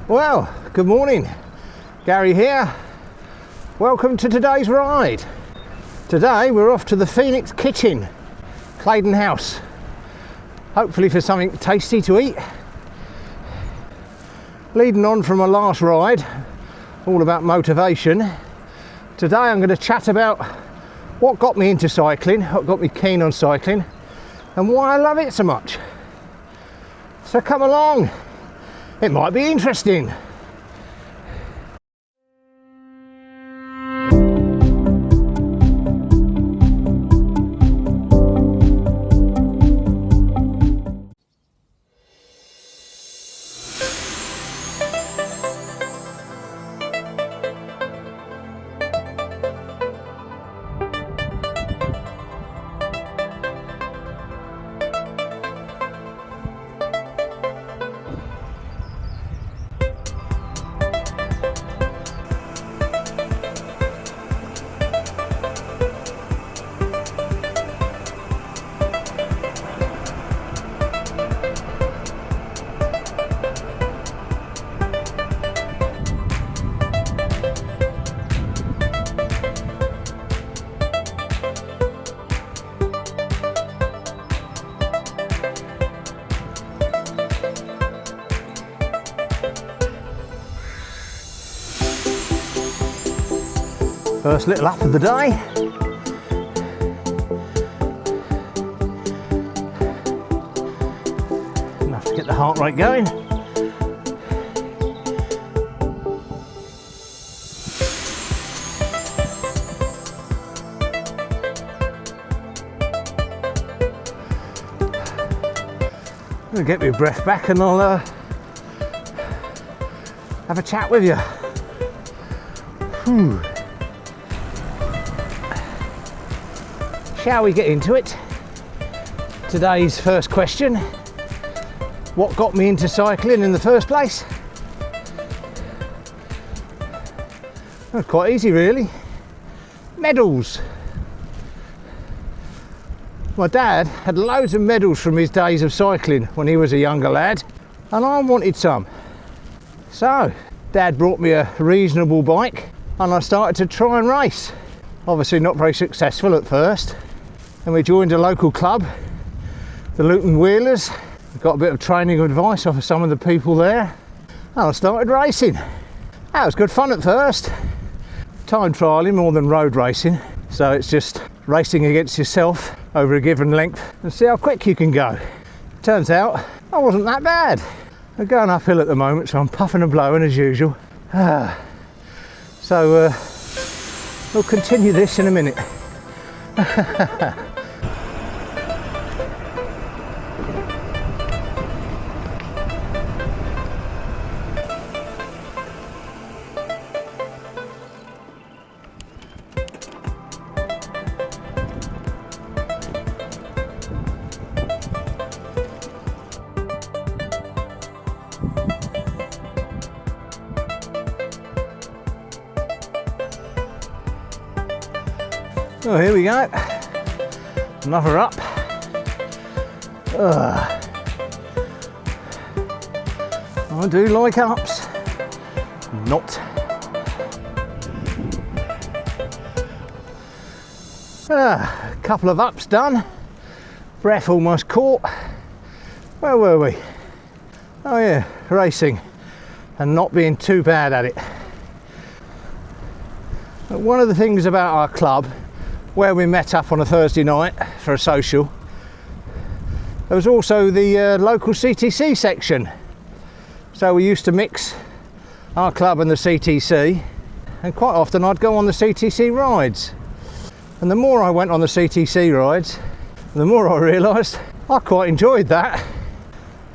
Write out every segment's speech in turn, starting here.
Well, good morning. Gary here. Welcome to today's ride. Today we're off to the Phoenix Kitchen, Claydon House. Hopefully for something tasty to eat. Leading on from my last ride, all about motivation. Today I'm going to chat about what got me into cycling, what got me keen on cycling, and why I love it so much. So come along. It might be interesting. First little up of the day. Enough to get the heart rate going. I'm gonna get my breath back and I'll have a chat with you. Shall we get into it? Today's first question: what got me into cycling in the first place? Well, quite easy really. Medals. My dad had loads of medals from his days of cycling when he was a younger lad, and I wanted some. So Dad brought me a reasonable bike and I started to try and race. Obviously not very successful at first. And we joined a local club, the Luton Wheelers. We got a bit of training advice off of some of the people there, and I started racing. That was good fun at first. Time trialling more than road racing, so it's just racing against yourself over a given length and see how quick you can go. Turns out I wasn't that bad. We're going uphill at the moment, so I'm puffing and blowing as usual. So we'll continue this in a minute. Oh, here we go. Another up. I do like ups. Not. A couple of ups done. Breath almost caught. Where were we? Oh yeah, racing and not being too bad at it. But one of the things about our club, where we met up on a Thursday night for a social, there was also the local CTC section. So we used to mix our club and the CTC, and quite often I'd go on the CTC rides. And the more I went on the CTC rides, the more I realised I quite enjoyed that.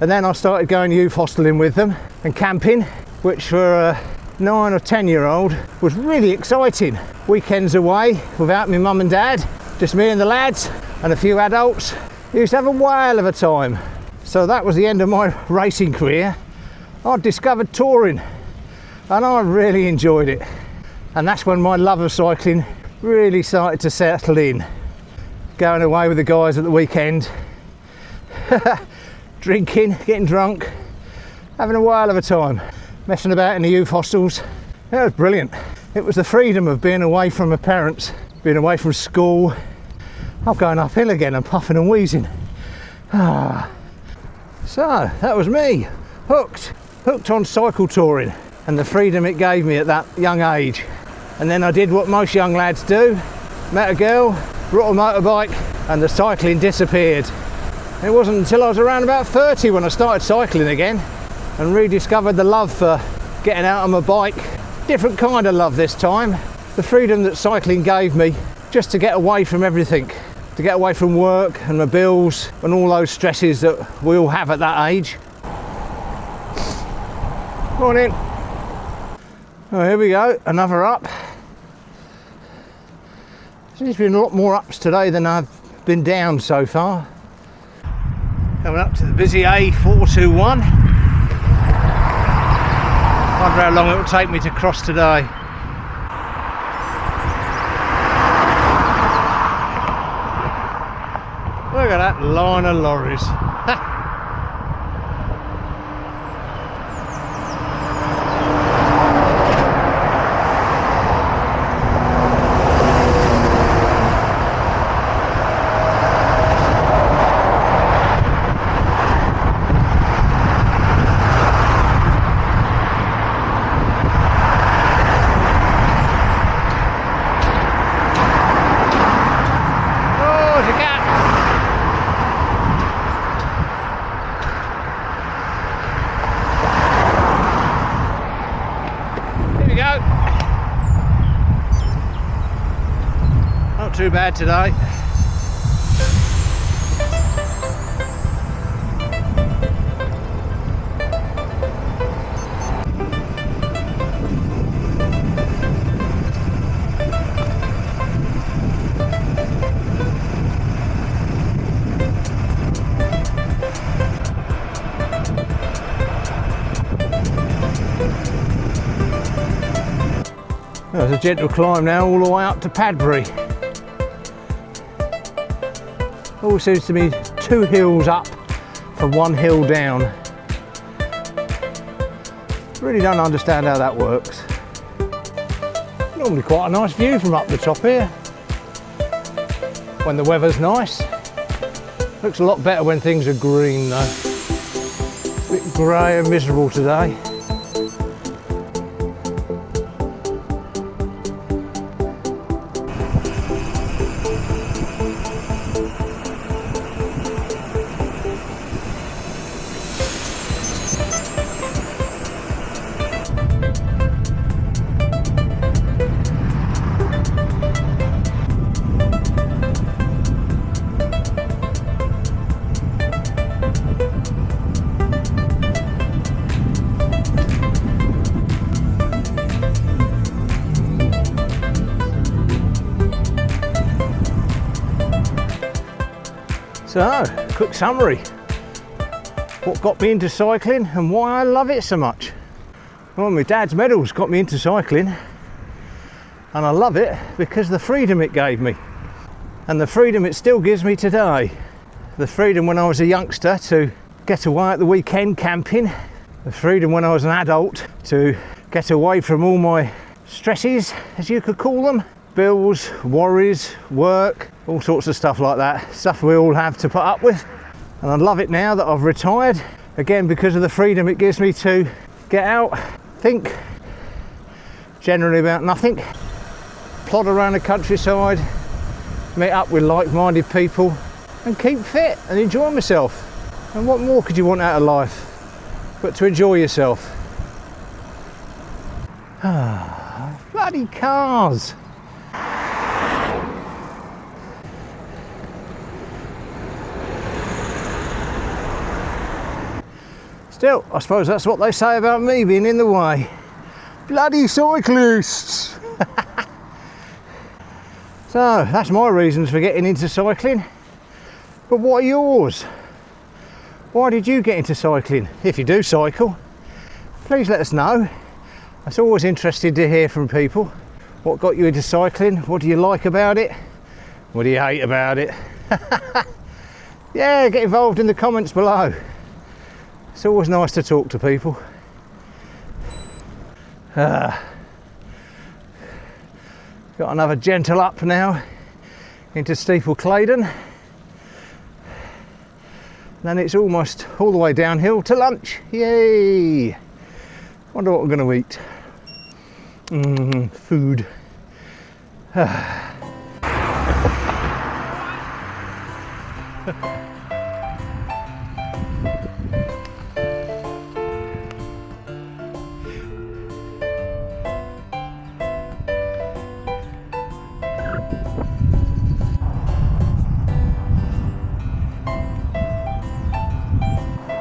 And then I started going youth hosteling with them and camping, which for a 9 or 10-year-old was really exciting. Weekends away without my mum and dad, just me and the lads and a few adults. Used to have a whale of a time. So that was the end of my racing career. I discovered touring and I really enjoyed it. And that's when my love of cycling really started to settle in. Going away with the guys at the weekend, drinking, getting drunk, having a whale of a time. messing about in the youth hostels. That was brilliant. It was the freedom of being away from my parents, being away from school. I'm going uphill again and puffing and wheezing. So that was me, hooked on cycle touring and the freedom it gave me at that young age. And then I did what most young lads do, met a girl, brought a motorbike, and the cycling disappeared. And it wasn't until I was around about 30 when I started cycling again and rediscovered the love for getting out on my bike. Different kind of love this time. The freedom that cycling gave me just to get away from everything, to get away from work and my bills and all those stresses that we all have at that age. Morning. Oh, here we go, another up. There's been a lot more ups today than I've been down so far. Coming up to the busy A421. Wonder how long it will take me to cross today. Look at that line of lorries. Not too bad today. There's a gentle climb now all the way up to Padbury. All seems to be 2 hills up for 1 hill down. Really don't understand how that works. Normally quite a nice view from up the top here when the weather's nice. Looks a lot better when things are green though. A bit grey and miserable today. So, quick summary. What got me into cycling and why I love it so much. Well, my dad's medals got me into cycling and I love it because of the freedom it gave me and the freedom it still gives me today. The freedom when I was a youngster to get away at the weekend camping, the freedom when I was an adult to get away from all my stresses, as you could call them, bills, worries, work, all sorts of stuff like that, stuff we all have to put up with. And I love it now that I've retired, again because of the freedom it gives me to get out, think generally about nothing, plod around the countryside, meet up with like-minded people and keep fit and enjoy myself. And what more could you want out of life but to enjoy yourself? Bloody cars! Still, I suppose that's what they say about me being in the way. Bloody cyclists! So, that's my reasons for getting into cycling. But what are yours? Why did you get into cycling? If you do cycle, please let us know. It's always interesting to hear from people. What got you into cycling? What do you like about it? What do you hate about it? Yeah, get involved in the comments below. It's always nice to talk to people. Got another gentle up now into Steeple Claydon. Then it's almost all the way downhill to lunch. Yay! Wonder what we're going to eat. Food.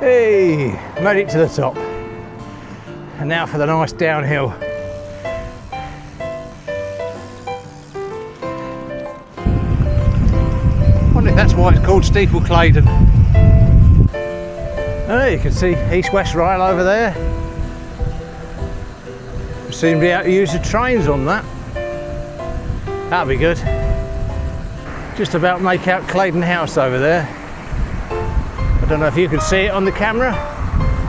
Hey, made it to the top. And now for the nice downhill. I wonder if that's why it's called Steeple Claydon. Oh, you can see East-West Rail over there. We seem to be able to use the trains on that. That'll be good. Just about make out Claydon House over there. I don't know if you can see it on the camera.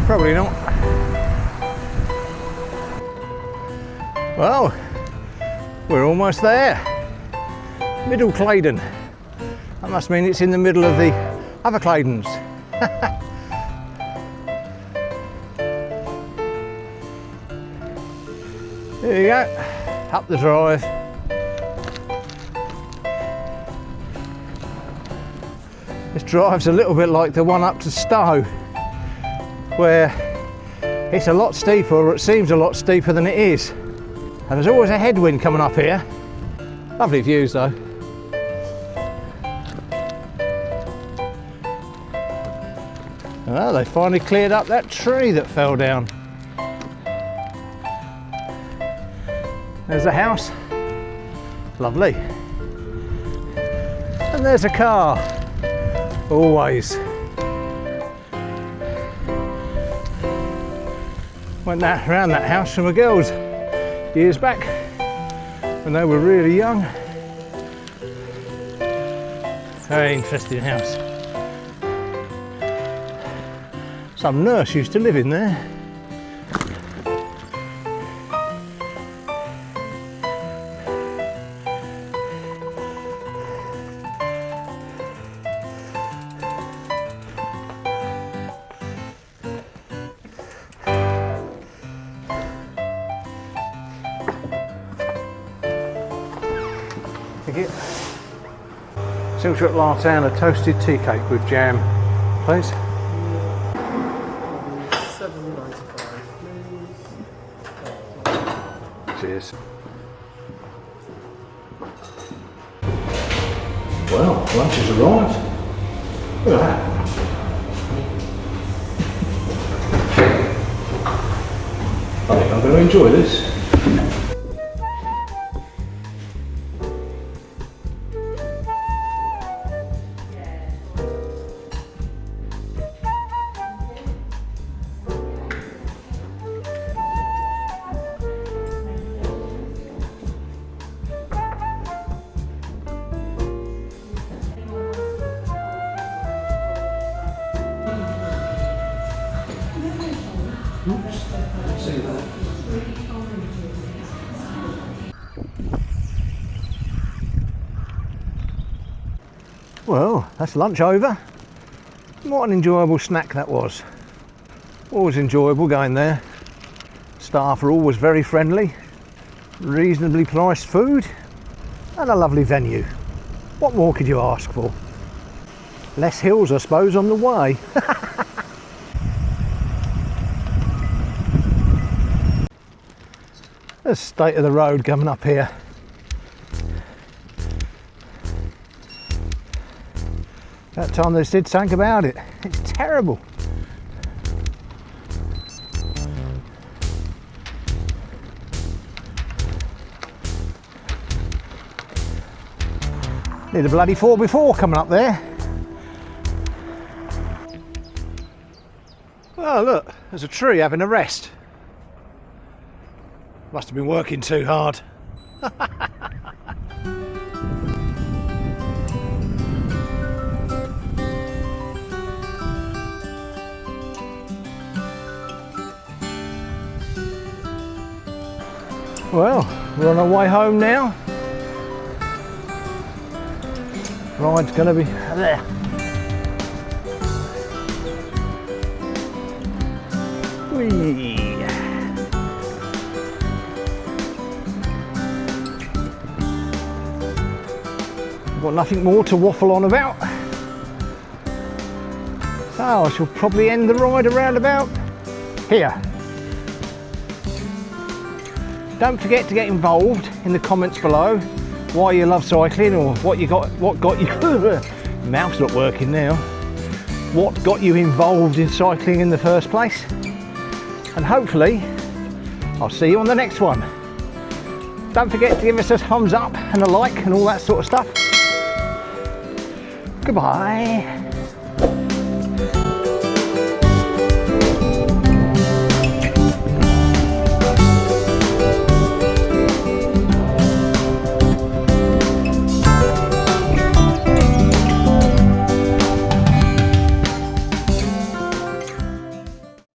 Probably not. Well, we're almost there. Middle Claydon. That must mean it's in the middle of the other Claydons. There you go, up the drive. This drive's a little bit like the one up to Stowe, where it's a lot steeper, or it seems a lot steeper than it is. And there's always a headwind coming up here. Lovely views though. Well, they finally cleared up that tree that fell down. There's a house. Lovely. And there's a car. Always. Went round that house from my girls years back when they were really young. Very interesting house. Some nurse used to live in there. Silk latte and a toasted tea cake with jam, please. £7.95, please. Cheers. Well, lunch has arrived. Look at that. I think I'm going to enjoy this. Well, that's lunch over. What an enjoyable snack that was. Always enjoyable going there. Staff are always very friendly, reasonably priced food, and a lovely venue. What more could you ask for? Less hills, I suppose, on the way. The state of the road coming up here. That time they did something about it. It's terrible. Need a bloody 4x4 coming up there. Oh look, there's a tree having a rest. Must have been working too hard. Well, we're on our way home now. Ride's gonna be there. Whee! I've got nothing more to waffle on about. So I shall probably end the ride around about here. Don't forget to get involved in the comments below why you love cycling, or what got you mouth's not working now. What got you involved in cycling in the first place? And hopefully I'll see you on the next one. Don't forget to give us a thumbs up and a like and all that sort of stuff. Goodbye.